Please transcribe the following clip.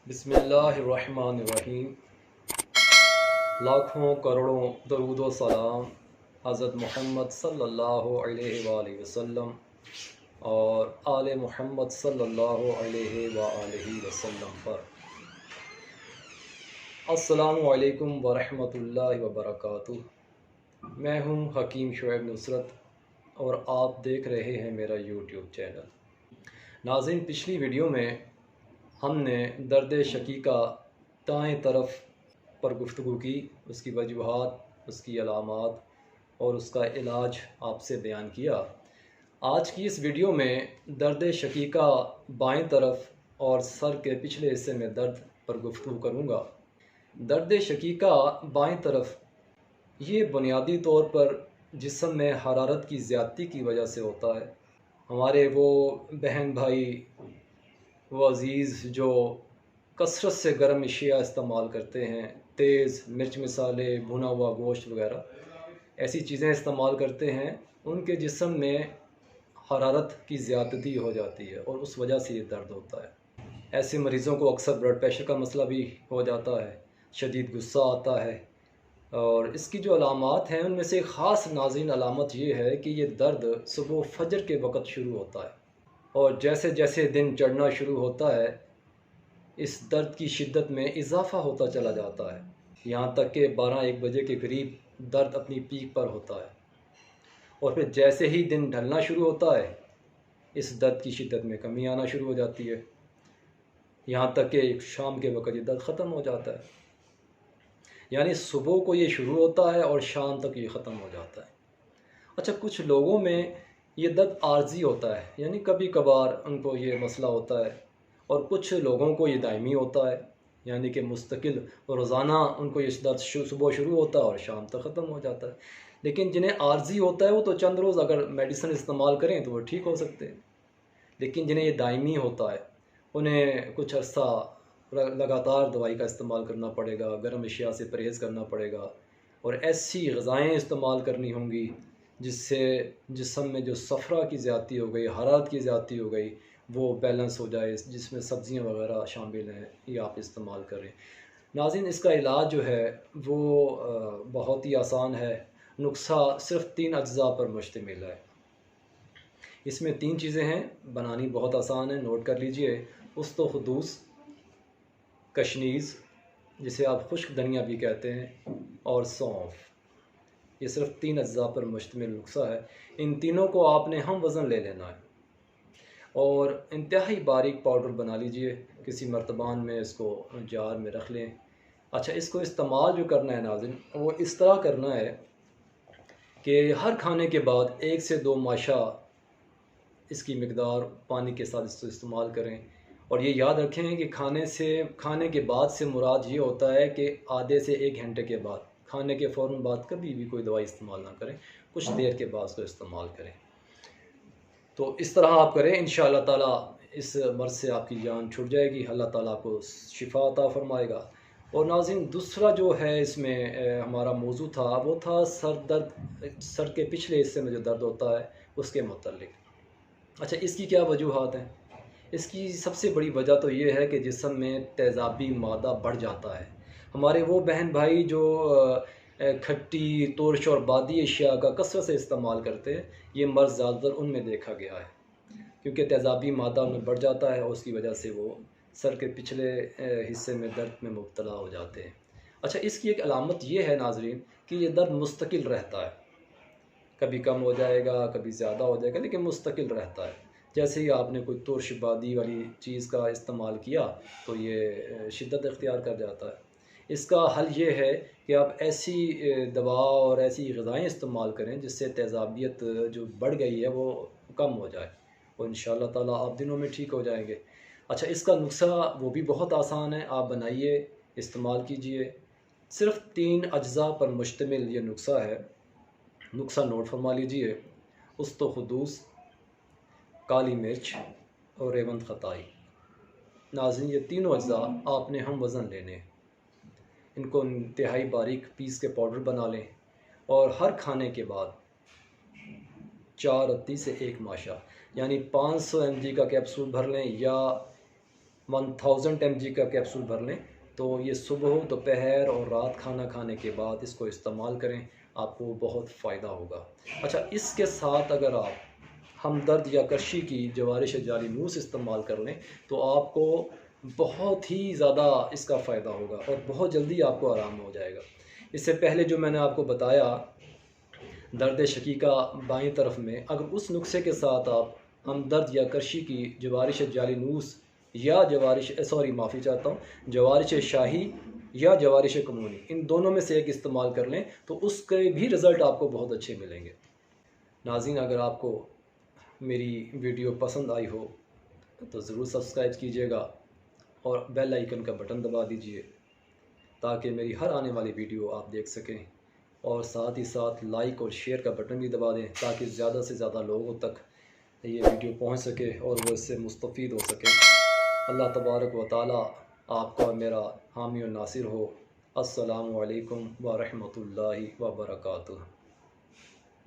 بسم اللہ الرحمن الرحیم۔ لاکھوں کروڑوں درود و سلام حضرت محمد صلی اللہ علیہ وآلہ وسلم اور آل محمد صلی اللہ علیہ وآلہ وسلم پر۔ السلام علیکم ورحمۃ اللہ وبرکاتہ۔ میں ہوں حکیم شعیب نصرت اور آپ دیکھ رہے ہیں میرا یوٹیوب چینل۔ ناظرین، پچھلی ویڈیو میں ہم نے درد شقیقہ دائیں طرف پر گفتگو کی، اس کی وجوہات، اس کی علامات اور اس کا علاج آپ سے بیان کیا۔ آج کی اس ویڈیو میں درد شقیقہ بائیں طرف اور سر کے پچھلے حصے میں درد پر گفتگو کروں گا۔ درد شقیقہ بائیں طرف یہ بنیادی طور پر جسم میں حرارت کی زیادتی کی وجہ سے ہوتا ہے۔ ہمارے وہ بہن بھائی، وہ عزیز جو کثرت سے گرم اشیاء استعمال کرتے ہیں، تیز مرچ مسالے، بھنا ہوا گوشت وغیرہ ایسی چیزیں استعمال کرتے ہیں، ان کے جسم میں حرارت کی زیادتی ہو جاتی ہے اور اس وجہ سے یہ درد ہوتا ہے۔ ایسے مریضوں کو اکثر بلڈ پریشر کا مسئلہ بھی ہو جاتا ہے، شدید غصہ آتا ہے، اور اس کی جو علامات ہیں ان میں سے ایک خاص ناظرین علامت یہ ہے کہ یہ درد صبح فجر کے وقت شروع ہوتا ہے، اور جیسے جیسے دن چڑھنا شروع ہوتا ہے اس درد کی شدت میں اضافہ ہوتا چلا جاتا ہے، یہاں تک کہ 12-1 بجے کے قریب درد اپنی پیک پر ہوتا ہے، اور پھر جیسے ہی دن ڈھلنا شروع ہوتا ہے اس درد کی شدت میں کمی آنا شروع ہو جاتی ہے، یہاں تک کہ شام کے وقت یہ درد ختم ہو جاتا ہے۔ یعنی صبح کو یہ شروع ہوتا ہے اور شام تک یہ ختم ہو جاتا ہے۔ اچھا، کچھ لوگوں میں یہ درد عارضی ہوتا ہے، یعنی کبھی کبھار ان کو یہ مسئلہ ہوتا ہے، اور کچھ لوگوں کو یہ دائمی ہوتا ہے، یعنی کہ مستقل روزانہ ان کو یہ درد صبح شروع ہوتا ہے اور شام تک ختم ہو جاتا ہے۔ لیکن جنہیں عارضی ہوتا ہے وہ تو چند روز اگر میڈیسن استعمال کریں تو وہ ٹھیک ہو سکتے ہیں، لیکن جنہیں یہ دائمی ہوتا ہے انہیں کچھ عرصہ لگاتار دوائی کا استعمال کرنا پڑے گا، گرم اشیاء سے پرہیز کرنا پڑے گا، اور ایسی غذائیں استعمال کرنی ہوں گی جس سے جسم میں جو صفرا کی زیادتی ہو گئی، حرارت کی زیادتی ہو گئی، وہ بیلنس ہو جائے، جس میں سبزیاں وغیرہ شامل ہیں، یہ آپ استعمال کریں۔ ناظرین، اس کا علاج جو ہے وہ بہت ہی آسان ہے۔ نسخہ صرف 3 اجزاء پر مشتمل ہے۔ اس میں 3 چیزیں ہیں، بنانی بہت آسان ہے، نوٹ کر لیجئے۔ است و خدوس، کشنیز جسے آپ خشک دھنیا بھی کہتے ہیں، اور سونف۔ یہ صرف 3 اجزاء پر مشتمل نسخہ ہے۔ ان تینوں کو آپ نے ہم وزن لے لینا ہے اور انتہائی باریک پاؤڈر بنا لیجئے، کسی مرتبان میں اس کو جار میں رکھ لیں۔ اچھا، اس کو استعمال جو کرنا ہے ناظرین وہ اس طرح کرنا ہے کہ ہر کھانے کے بعد 1 سے 2 ماشا اس کی مقدار پانی کے ساتھ اس کو استعمال کریں، اور یہ یاد رکھیں کہ کھانے کے بعد سے مراد یہ ہوتا ہے کہ آدھے سے 1 گھنٹے کے بعد، کھانے کے فوراً بعد کبھی بھی کوئی دوائی استعمال نہ کریں، کچھ دیر کے بعد اس کو استعمال کریں۔ تو اس طرح آپ کریں، انشاءاللہ تعالیٰ اس مرض سے آپ کی جان چھٹ جائے گی، اللہ تعالیٰ آپ کو شفا عطا فرمائے گا۔ اور ناظرین، دوسرا جو ہے اس میں ہمارا موضوع تھا وہ تھا سر کے پچھلے حصے میں جو درد ہوتا ہے اس کے متعلق۔ اچھا، اس کی کیا وجوہات ہیں؟ اس کی سب سے بڑی وجہ تو یہ ہے کہ جسم میں تیزابی مادہ بڑھ جاتا ہے۔ ہمارے وہ بہن بھائی جو کھٹی، ترش اور بادی اشیاء کا کثرت سے استعمال کرتے ہیں، یہ مرض زیادہ تر ان میں دیکھا گیا ہے، کیونکہ تیزابی مادہ ان میں بڑھ جاتا ہے اور اس کی وجہ سے وہ سر کے پچھلے حصے میں درد میں مبتلا ہو جاتے ہیں۔ اچھا، اس کی ایک علامت یہ ہے ناظرین کہ یہ درد مستقل رہتا ہے، کبھی کم ہو جائے گا، کبھی زیادہ ہو جائے گا، لیکن مستقل رہتا ہے۔ جیسے ہی آپ نے کوئی ترش بادی والی چیز کا استعمال کیا تو یہ شدت اختیار کر جاتا ہے۔ اس کا حل یہ ہے کہ آپ ایسی دوا اور ایسی غذائیں استعمال کریں جس سے تیزابیت جو بڑھ گئی ہے وہ کم ہو جائے، اور انشاءاللہ تعالیٰ آپ دنوں میں ٹھیک ہو جائیں گے۔ اچھا، اس کا نسخہ وہ بھی بہت آسان ہے، آپ بنائیے، استعمال کیجئے۔ صرف 3 اجزاء پر مشتمل یہ نسخہ ہے۔ نسخہ نوٹ فرما لیجئے: است و خدوس، کالی مرچ اور ریوند خطائی۔ ناظرین، یہ تینوں اجزاء آپ نے ہم وزن لینے ہیں، ان کو انتہائی باریک پیس کے پاؤڈر بنا لیں، اور ہر کھانے کے بعد 4 رتی سے 1 ماشا، یعنی 500 mg کا کیپسول بھر لیں یا 1000 mg کا کیپسول بھر لیں، تو یہ صبح، دوپہر اور رات کھانا کھانے کے بعد اس کو استعمال کریں، آپ کو بہت فائدہ ہوگا۔ اچھا، اس کے ساتھ اگر آپ ہمدرد یا کرشی کی جوارش جعلی نوس استعمال کر لیں تو آپ کو بہت ہی زیادہ اس کا فائدہ ہوگا اور بہت جلدی آپ کو آرام ہو جائے گا۔ اس سے پہلے جو میں نے آپ کو بتایا درد شقیقہ بائیں طرف میں، اگر اس نسخے کے ساتھ آپ ہمدرد یا کرشی کی جوارش جعلی نوس یا جوارش شاہی یا جوارش کمونی، ان دونوں میں سے ایک استعمال کر لیں تو اس کے بھی رزلٹ آپ کو بہت اچھے ملیں گے۔ ناظرین، اگر آپ کو میری ویڈیو پسند آئی ہو تو ضرور سبسکرائب کیجیے گا اور بیل آئیکن کا بٹن دبا دیجیے تاکہ میری ہر آنے والی ویڈیو آپ دیکھ سکیں، اور ساتھ ہی ساتھ لائک اور شیئر کا بٹن بھی دبا دیں تاکہ زیادہ سے زیادہ لوگوں تک یہ ویڈیو پہنچ سکے اور وہ اس سے مستفید ہو سکے۔ اللہ تبارک و تعالی آپ کا میرا حامی و ناصر ہو۔ السلام علیکم ورحمۃ اللہ وبرکاتہ۔